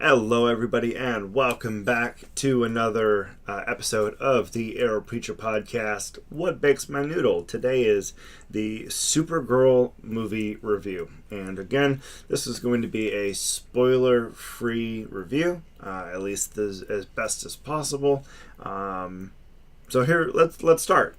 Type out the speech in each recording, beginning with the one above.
Hello, everybody, and welcome back to another episode of the Arrow Preacher Podcast. What Bakes My Noodle? Today is the Supergirl movie review. And again, this is going to be a spoiler-free review, at least as best as possible. So here, let's start.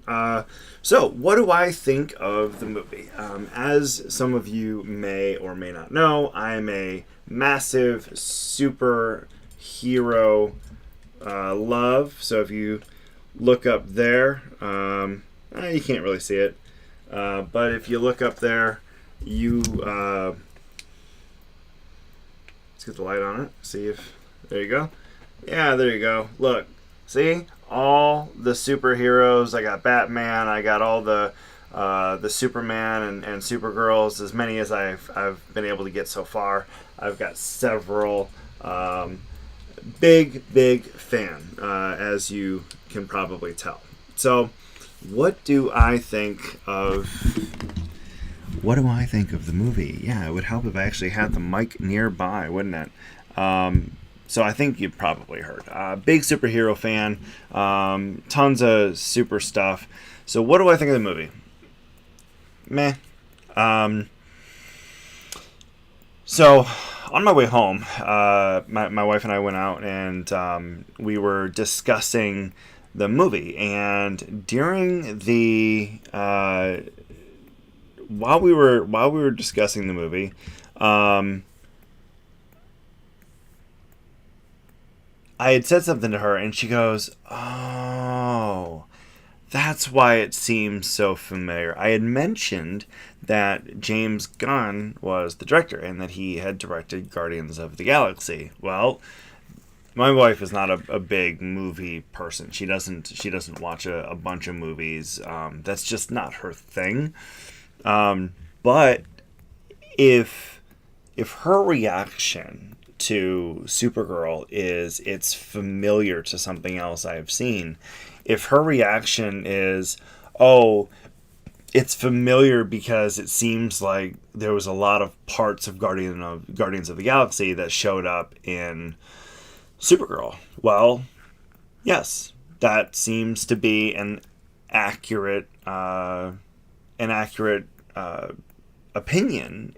So what do I think of the movie? As some of you may or may not know, I am a massive superhero love. So if you look up there, you can't really see it, but if you look up there, let's get the light on it. See if there you go. Yeah, there you go. Look, see all the superheroes. I got Batman. I got all the Superman and Supergirls, as many as I've been able to get so far. I've got several. Big fan, as you can probably tell. So, what do I think of the movie? Yeah, it would help if I actually had the mic nearby, wouldn't it? So I think you probably heard. Big superhero fan, tons of super stuff. So what do I think of the movie? Meh. So on my way home, my wife and I went out and we were discussing the movie. And during the while we were discussing the movie, I had said something to her, and she goes, "Oh, that's why it seems so familiar." I had mentioned that James Gunn was the director and that he had directed Guardians of the Galaxy. Well, my wife is not a big movie person. She doesn't watch a bunch of movies. That's just not her thing. But if her reaction to Supergirl is it's familiar to something else I've seen, if her reaction is, oh, it's familiar because it seems like there was a lot of parts of Guardians of the Galaxy that showed up in Supergirl, well, yes, that seems to be an accurate opinion,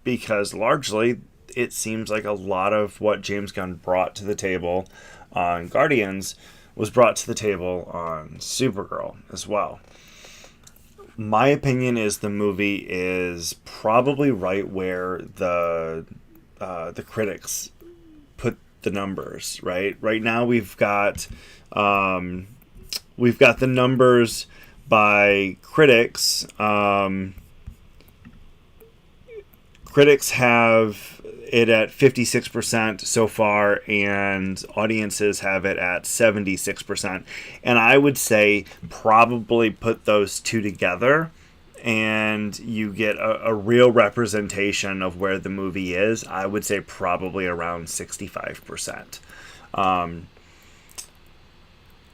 because largely it seems like a lot of what James Gunn brought to the table on Guardians was brought to the table on Supergirl as well. My opinion is the movie is probably right where the critics put the numbers. Right now we've got the numbers by critics. Critics have it at 56% so far, and audiences have it at 76%. And I would say probably put those two together, and you get a real representation of where the movie is. I would say probably around 65%. And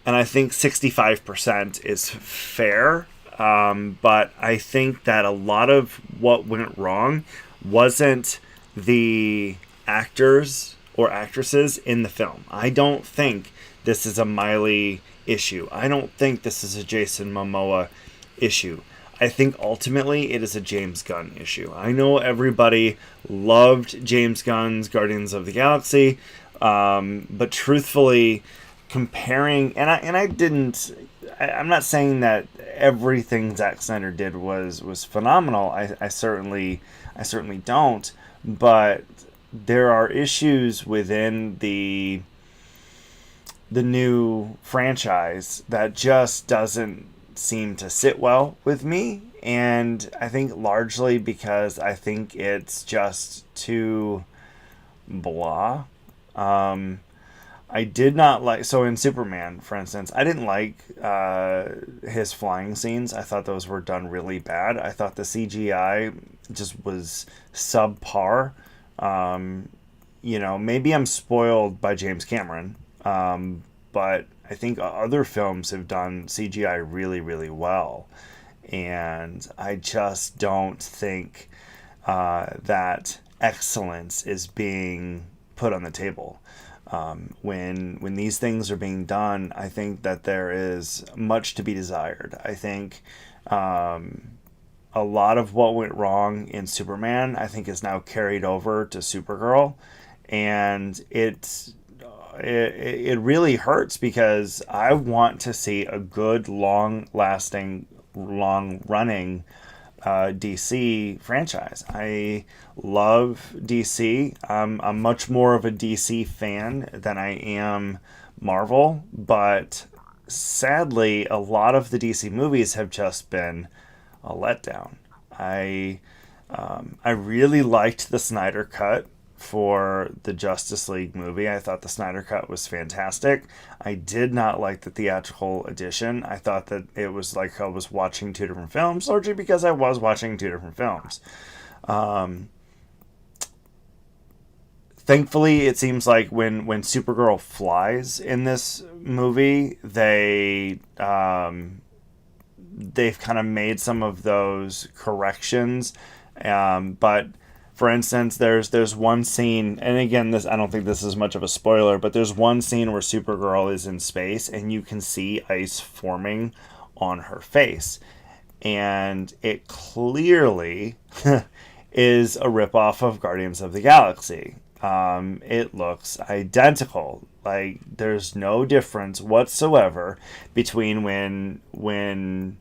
I think 65% is fair, but I think that a lot of what went wrong wasn't the actors or actresses in the film. I don't think this is a Miley issue. I don't think this is a Jason Momoa issue. I think ultimately it is a James Gunn issue. I know everybody loved James Gunn's Guardians of the Galaxy, but truthfully, comparing, I'm not saying that everything Zack Snyder did was phenomenal. I certainly don't. But there are issues within the new franchise that just doesn't seem to sit well with me. And I think largely because I think it's just too blah. I did not like... So in Superman, for instance, I didn't like his flying scenes. I thought those were done really bad. I thought the CGI just was subpar. Maybe I'm spoiled by James Cameron, but I think other films have done CGI really, really well. And I just don't think that excellence is being put on the table. When these things are being done, I think that there is much to be desired. I think a lot of what went wrong in Superman, I think, is now carried over to Supergirl, and it really hurts because I want to see a good, long-lasting, long-running DC franchise. I love DC. I'm much more of a DC fan than I am Marvel, but sadly, a lot of the DC movies have just been a letdown. I I really liked the Snyder Cut for the Justice League movie. I thought the Snyder Cut was fantastic. I did not like the theatrical edition. I thought that it was like I was watching two different films, largely because I was watching two different films. Thankfully, it seems like when Supergirl flies in this movie, they've kind of made some of those corrections. But for instance, there's one scene, and again, I don't think this is much of a spoiler, but there's one scene where Supergirl is in space and you can see ice forming on her face, and it clearly is a ripoff of Guardians of the Galaxy. It looks identical. Like, there's no difference whatsoever between when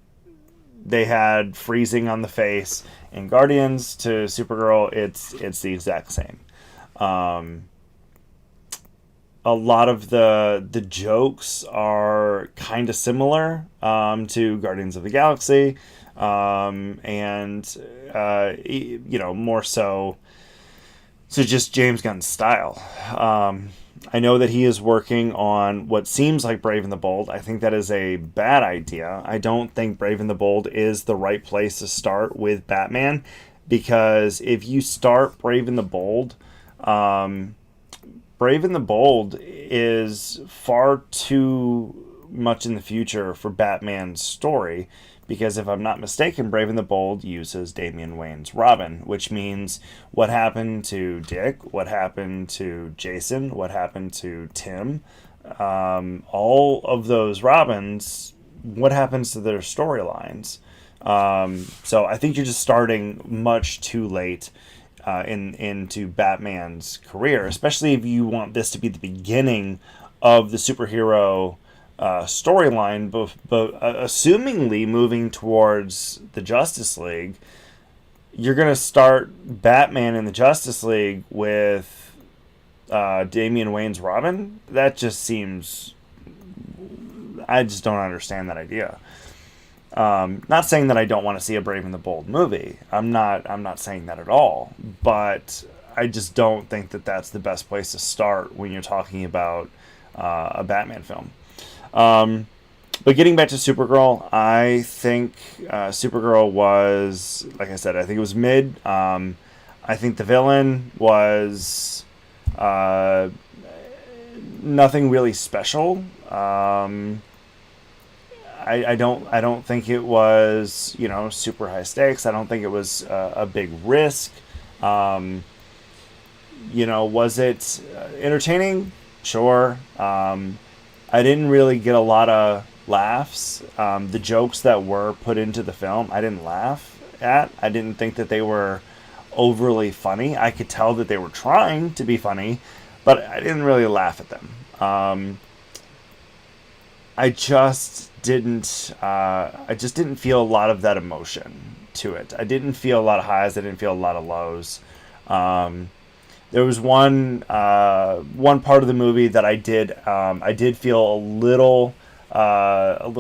they had freezing on the face in Guardians to Supergirl. It's the exact same. A lot of the jokes are kind of similar to Guardians of the Galaxy, and more so to just James Gunn's style. I know that he is working on what seems like Brave and the Bold. I think that is a bad idea. I don't think Brave and the Bold is the right place to start with Batman, because if you start Brave and the Bold, Brave and the Bold is far too much in the future for Batman's story. Because if I'm not mistaken, Brave and the Bold uses Damian Wayne's Robin, which means what happened to Dick, what happened to Jason, what happened to Tim, all of those Robins, what happens to their storylines? So I think you're just starting much too late into Batman's career, especially if you want this to be the beginning of the superhero storyline, but assumingly moving towards the Justice League. You're going to start Batman in the Justice League with Damian Wayne's Robin? That just seems... I just don't understand that idea. Not saying that I don't want to see a Brave and the Bold movie. I'm not saying that at all. But I just don't think that that's the best place to start when you're talking about a Batman film. But getting back to Supergirl, I think Supergirl was, like I said, I think it was mid. I think the villain was nothing really special. I don't think it was, super high stakes. I don't think it was a big risk. Was it entertaining? Sure. I didn't really get a lot of laughs. The jokes that were put into the film, I didn't laugh at. I didn't think that they were overly funny. I could tell that they were trying to be funny, but I didn't really laugh at them. I just didn't feel a lot of that emotion to it. I didn't feel a lot of highs. I didn't feel a lot of lows. There was one part of the movie that I did feel a little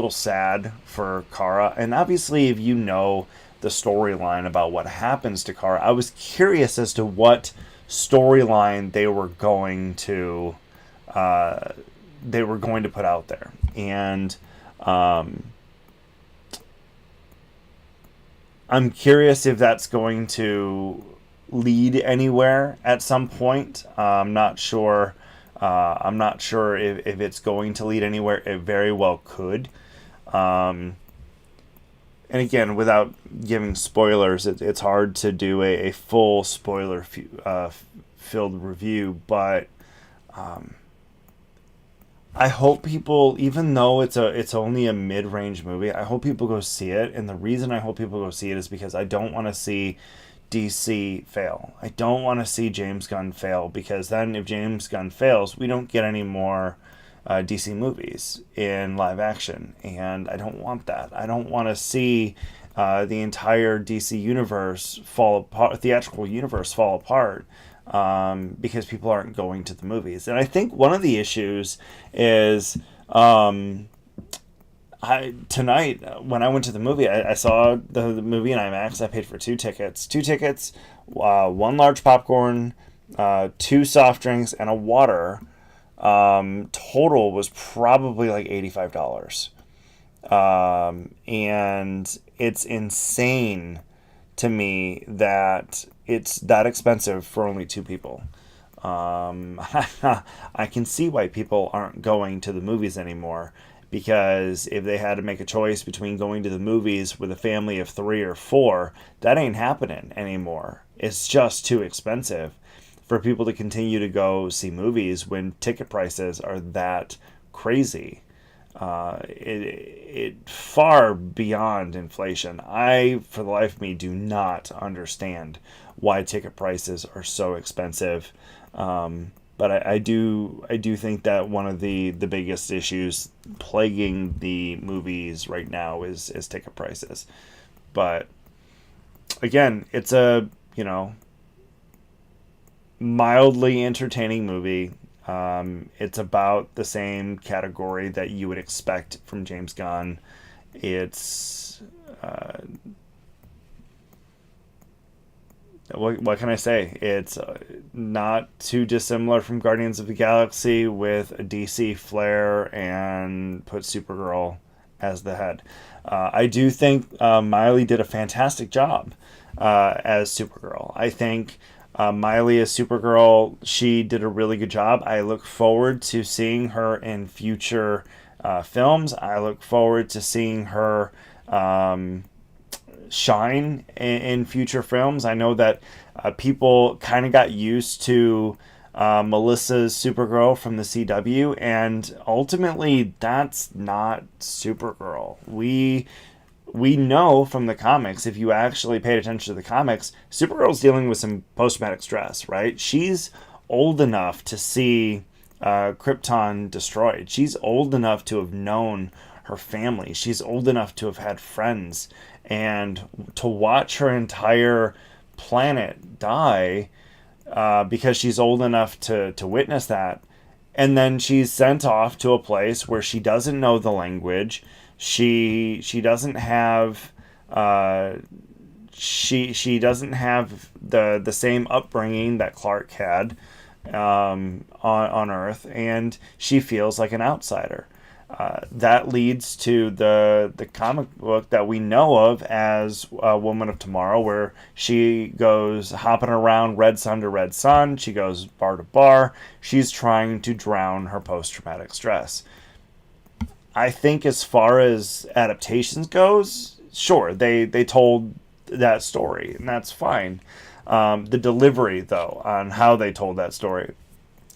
sad for Kara, and obviously, if you know the storyline about what happens to Kara, I was curious as to what storyline they were going to put out there, and I'm curious if that's going to lead anywhere at some point. I'm not sure. I'm not sure if it's going to lead anywhere. It very well could. And again, without giving spoilers, it's hard to do a full spoiler filled review. But I hope people, even though it's only a mid range movie, I hope people go see it. And the reason I hope people go see it is because I don't want to see DC fail. I don't want to see James Gunn fail, because then if James Gunn fails, we don't get any more DC movies in live action, and I don't want that. I don't want to see the entire DC universe fall apart, theatrical universe fall apart, because people aren't going to the movies. And I think one of the issues is, tonight when I went to the movie, I saw the movie in IMAX. I paid for two tickets. One large popcorn, two soft drinks, and a water. Total was probably like $85. And it's insane to me that it's that expensive for only two people. I can see why people aren't going to the movies anymore, because if they had to make a choice between going to the movies with a family of 3 or 4, that ain't happening anymore. It's just too expensive for people to continue to go see movies when ticket prices are that crazy. It far beyond inflation. I, for the life of me, do not understand why ticket prices are so expensive. But I do think that one of the biggest issues plaguing the movies right now is ticket prices. But again, it's a, mildly entertaining movie. It's about the same category that you would expect from James Gunn. It's what can I say? It's not too dissimilar from Guardians of the Galaxy, with a DC flair, and put Supergirl as the head. I do think Miley did a fantastic job as Supergirl. I think Miley as Supergirl, she did a really good job. I look forward to seeing her in future films. I look forward to seeing her shine in future films. I know that people kind of got used to Melissa's Supergirl from the CW, and ultimately that's not Supergirl. We know from the comics, if you actually paid attention to the comics, Supergirl's dealing with some post-traumatic stress, right? She's old enough to see Krypton destroyed. She's old enough to have known her family. She's old enough to have had friends. And to watch her entire planet die because she's old enough to witness that. And then she's sent off to a place where she doesn't know the language. She doesn't have she doesn't have the same upbringing that Clark had on Earth, and she feels like an outsider. That leads to the comic book that we know of as Woman of Tomorrow, where she goes hopping around red sun to red sun. She goes bar to bar. She's trying to drown her post-traumatic stress. I think as far as adaptations goes, sure, they told that story, and that's fine. The delivery, though, on how they told that story,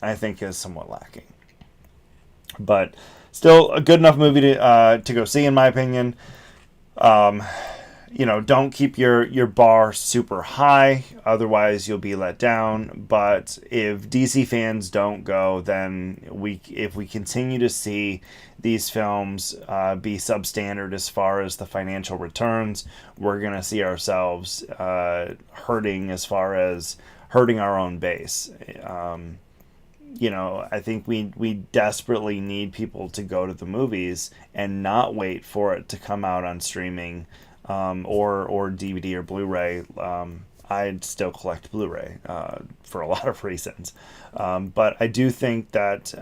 I think is somewhat lacking. But still a good enough movie to go see, in my opinion. Don't keep your bar super high, otherwise you'll be let down. But if DC fans don't go, then if we continue to see these films be substandard as far as the financial returns, we're going to see ourselves hurting as far as hurting our own base. I think we desperately need people to go to the movies and not wait for it to come out on streaming or DVD or Blu-ray. I'd still collect Blu-ray for a lot of reasons. But I do think that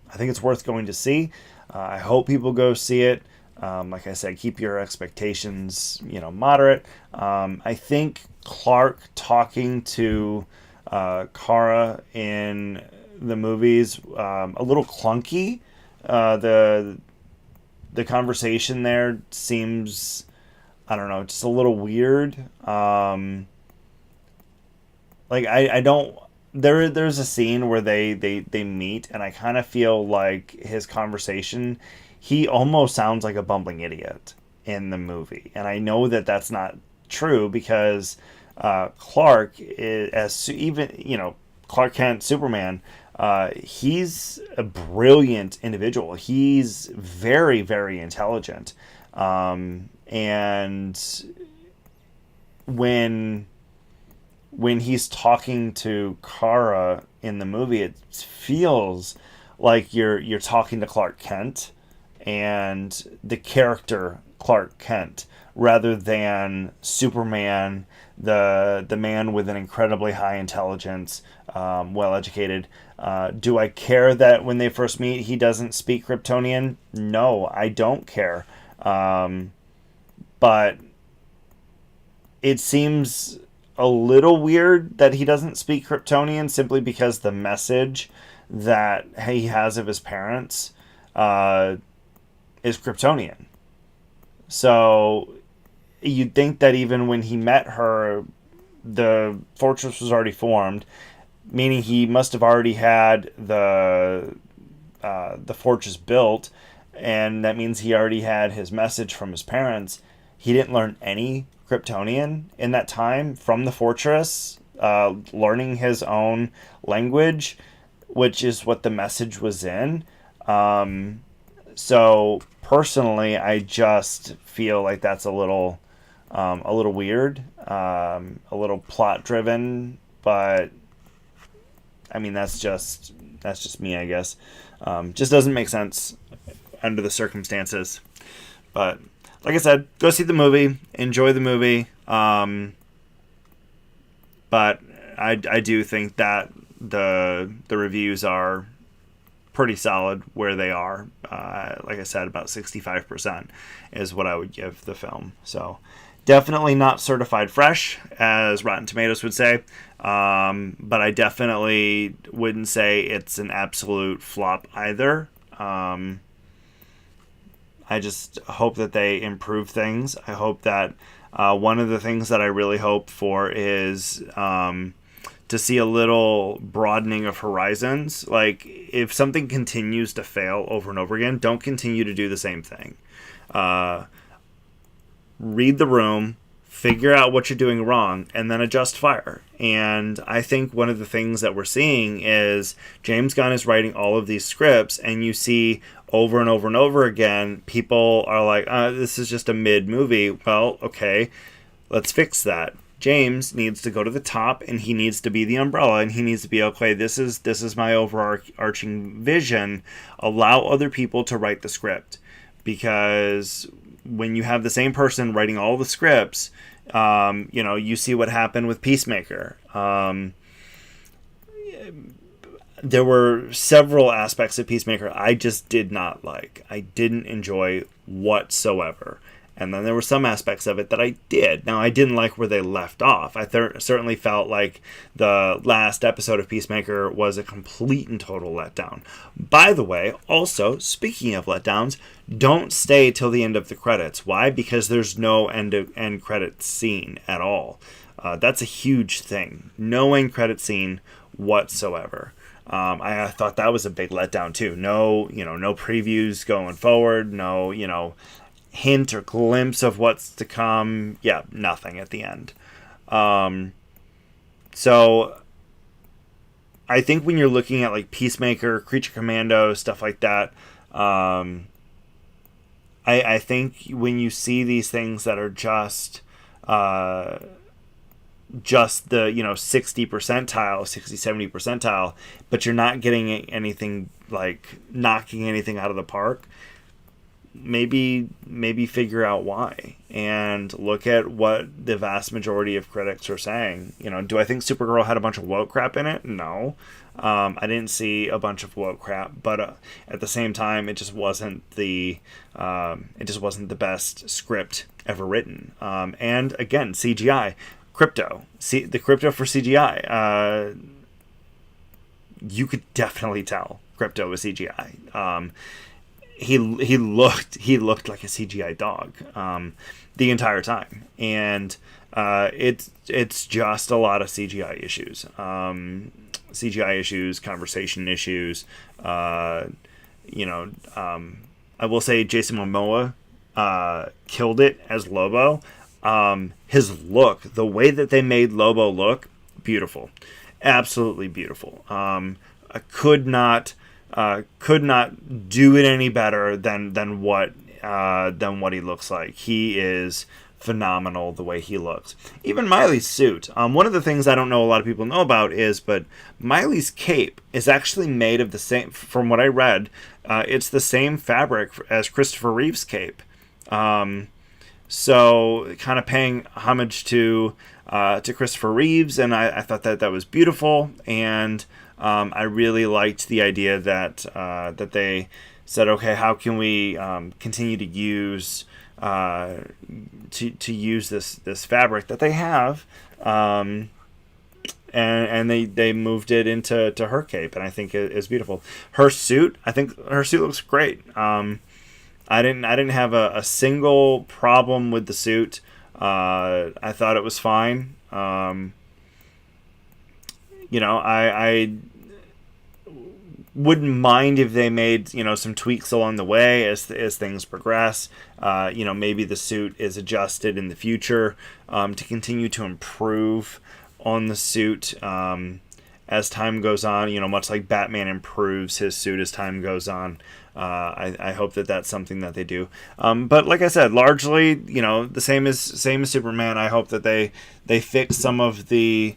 I think it's worth going to see. I hope people go see it. Like I said, keep your expectations, moderate. I think Clark talking to Kara in the movies a little clunky. The conversation there seems, I don't know, just a little weird. I don't there's a scene where they meet, and I kind of feel like his conversation, he almost sounds like a bumbling idiot in the movie, and I know that that's not true because Clark is, even Clark Kent, Superman. He's a brilliant individual. He's very, very intelligent. And when he's talking to Kara in the movie, it feels like you're talking to Clark Kent and the character Clark Kent rather than Superman, the man with an incredibly high intelligence, well educated. Do I care that when they first meet he doesn't speak Kryptonian? No, I don't care. But it seems a little weird that he doesn't speak Kryptonian simply because the message that he has of his parents is Kryptonian. So you'd think that even when he met her, the fortress was already formed, meaning he must have already had the fortress built, and that means he already had his message from his parents. He didn't learn any Kryptonian in that time from the fortress, learning his own language, which is what the message was in. So personally, I just feel like that's a little weird, a little plot driven, but I mean that's just me, I guess. Just doesn't make sense under the circumstances. But like I said, go see the movie, enjoy the movie. But I do think that the reviews are pretty solid where they are. Like I said, about 65% is what I would give the film. So definitely not certified fresh, as Rotten Tomatoes would say. But I definitely wouldn't say it's an absolute flop either. I just hope that they improve things. I hope that one of the things that I really hope for is to see a little broadening of horizons. Like, if something continues to fail over and over again, don't continue to do the same thing. Read the room, figure out what you're doing wrong, and then adjust fire. And I think one of the things that we're seeing is James Gunn is writing all of these scripts, and you see over and over and over again, people are like, this is just a mid movie. Well, okay, let's fix that. James needs to go to the top, and he needs to be the umbrella, and he needs to be, okay, this is my overarching vision. Allow other people to write the script, because when you have the same person writing all the scripts, you see what happened with Peacemaker. There were several aspects of Peacemaker I just did not like. I didn't enjoy whatsoever. And then there were some aspects of it that I did. Now, I didn't like where they left off. I certainly felt like the last episode of Peacemaker was a complete and total letdown. By the way, also, speaking of letdowns, don't stay till the end of the credits. Why? Because there's no end credit scene at all. That's a huge thing. No end credit scene whatsoever. I thought that was a big letdown too. No previews going forward. No, hint or glimpse of what's to come. Yeah, nothing at the end. So I think when you're looking at like Peacemaker, Creature Commando, stuff like that, I think when you see these things that are just the 60 percentile, 60, 70 percentile, but you're not getting anything like knocking anything out of the park, maybe figure out why and look at what the vast majority of critics are saying. Do I think Supergirl had a bunch of woke crap in it? No. I didn't see a bunch of woke crap, but at the same time, it just wasn't the best script ever written. And again, CGI, crypto, the crypto for CGI, you could definitely tell crypto was CGI. He looked like a CGI dog the entire time, and it's just a lot of CGI issues. CGI issues, conversation issues. You know, I will say Jason Momoa killed it as Lobo. His look, the way that they made Lobo look, beautiful, absolutely beautiful. I could not do it any better than what he looks like. He is phenomenal the way he looks. Even Miley's suit. One of the things I don't know a lot of people know about is, but Miley's cape is actually made of the same. From what I read, it's the same fabric as Christopher Reeve's cape. So kind of paying homage to Christopher Reeves, and I thought that was beautiful, and I really liked the idea that they said, okay, how can we continue to use use this fabric that they have, and they moved it into her cape, and I think it is beautiful. Her suit, I think her suit looks great. I didn't have a single problem with the suit. I thought it was fine. I wouldn't mind if they made some tweaks along the way as things progress. Maybe the suit is adjusted in the future to continue to improve on the suit as time goes on. Much like Batman improves his suit as time goes on. I hope that that's something that they do. But like I said, largely, the same as Superman. I hope that they fix some of the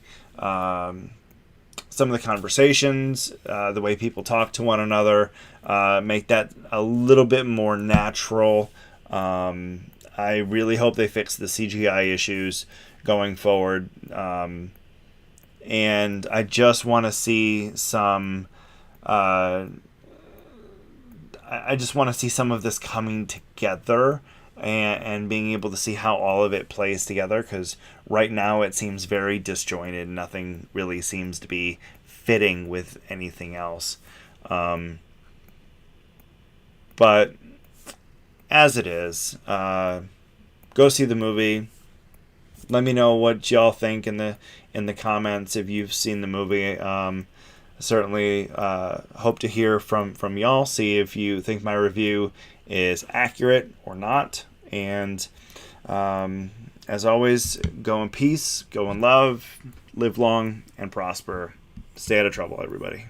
conversations, the way people talk to one another, make that a little bit more natural. I really hope they fix the CGI issues going forward. And I just want to see some. I just want to see some of this coming together and being able to see how all of it plays together, because right now it seems very disjointed. Nothing really seems to be fitting with anything else. But as it is, go see the movie. Let me know what y'all think in the comments if you've seen the movie. Certainly hope to hear from y'all, see if you think my review is accurate or not. And as always, go in peace, go in love, live long and prosper. Stay out of trouble, everybody.